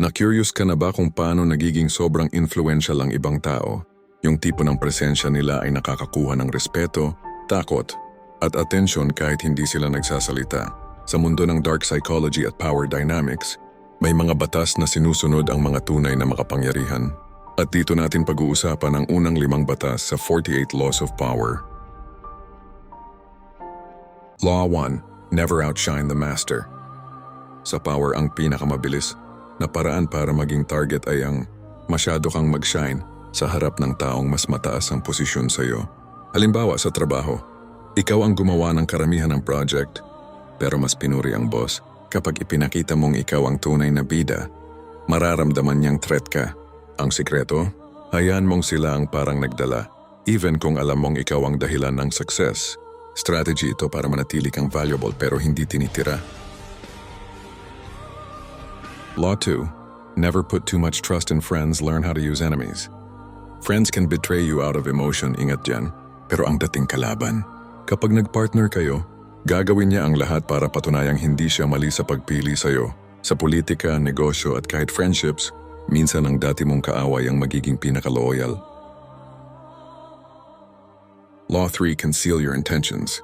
Na-curious ka na ba kung paano nagiging sobrang influential ang ibang tao? Yung tipo ng presensya nila ay nakakakuha ng respeto, takot, at atensyon kahit hindi sila nagsasalita. Sa mundo ng dark psychology at power dynamics, may mga batas na sinusunod ang mga tunay na makapangyarihan. At dito natin pag-uusapan ang unang 5 batas sa 48 Laws of Power. Law 1. Never outshine the master. Sa power, ang pinakamabilis na paraan para maging target ay ang masyado kang mag-shine sa harap ng taong mas mataas ang posisyon sa iyo. Halimbawa sa trabaho, ikaw ang gumawa ng karamihan ng project, pero mas pinuri ang boss. Kapag ipinakita mong ikaw ang tunay na bida, mararamdaman niyang threat ka. Ang sikreto, hayaan mong sila ang parang nagdala, even kung alam mong ikaw ang dahilan ng success. Strategy ito para manatili kang valuable pero hindi tinitira. Law 2. Never put too much trust in friends, learn how to use enemies. Friends can betray you out of emotion, ingat dyan, pero ang dating kalaban. Kapag nagpartner kayo, gagawin niya ang lahat para patunayang hindi siya mali sa pagpili sa'yo. Sa politika, negosyo at kahit friendships, minsan ang dati mong kaaway ang magiging pinaka-loyal. Law 3. Conceal your intentions.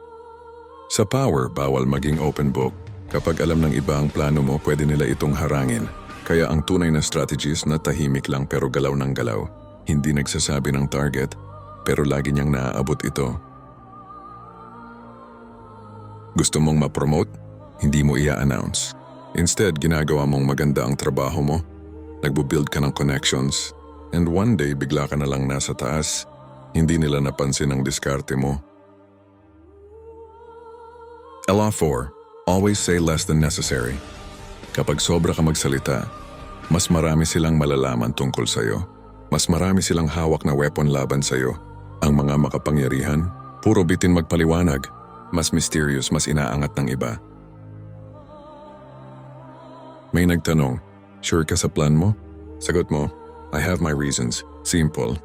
Sa power, bawal maging open book. Kapag alam ng iba ang plano mo, pwede nila itong harangin. Kaya ang tunay na strategist na tahimik lang pero galaw ng galaw. Hindi nagsasabi ng target, pero lagi niyang naaabot ito. Gusto mong ma-promote? Hindi mo i-announce. Instead, ginagawa mong maganda ang trabaho mo. Nagbo-build ka ng connections. And one day, bigla ka na lang nasa taas. Hindi nila napansin ang diskarte mo. Law 4. Always say less than necessary. Kapag sobra ka magsalita, mas marami silang malalaman tungkol sa'yo. Mas marami silang hawak na weapon laban sa'yo. Ang mga makapangyarihan, puro bitin magpaliwanag. Mas mysterious, mas inaangat ng iba. May nagtanong, sure ka sa plan mo? Sagot mo, I have my reasons. Simple.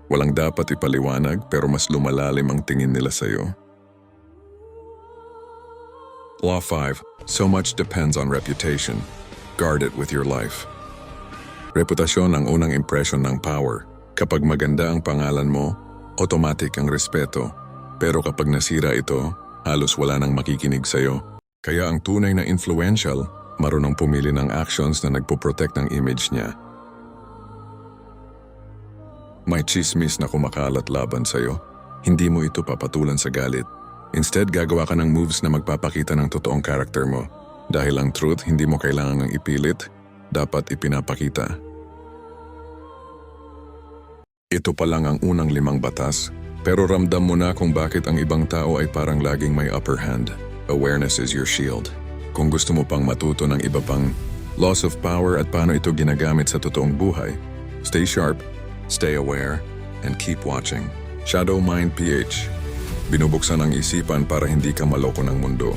Walang dapat ipaliwanag pero mas lumalalim ang tingin nila sa'yo. Law 5. So much depends on reputation. Guard it with your life. Reputasyon ang unang impression ng power. Kapag maganda ang pangalan mo, automatic ang respeto. Pero kapag nasira ito, halos wala nang makikinig sa'yo. Kaya ang tunay na influential, marunong pumili ng actions na nagpo-protect ng image niya. May chismis na kumakalat laban sa'yo, hindi mo ito papatulan sa galit. Instead, gagawa ka ng moves na magpapakita ng totoong character mo. Dahil ang truth, hindi mo kailangang ipilit, dapat ipinapakita. Ito pa lang ang unang 5 batas, pero ramdam mo na kung bakit ang ibang tao ay parang laging may upper hand. Awareness is your shield. Kung gusto mo pang matuto ng iba pang laws of power at paano ito ginagamit sa totoong buhay, stay sharp, stay aware, and keep watching. Shadow Mind PH. Binubuksan ang isipan para hindi ka maloko ng mundo.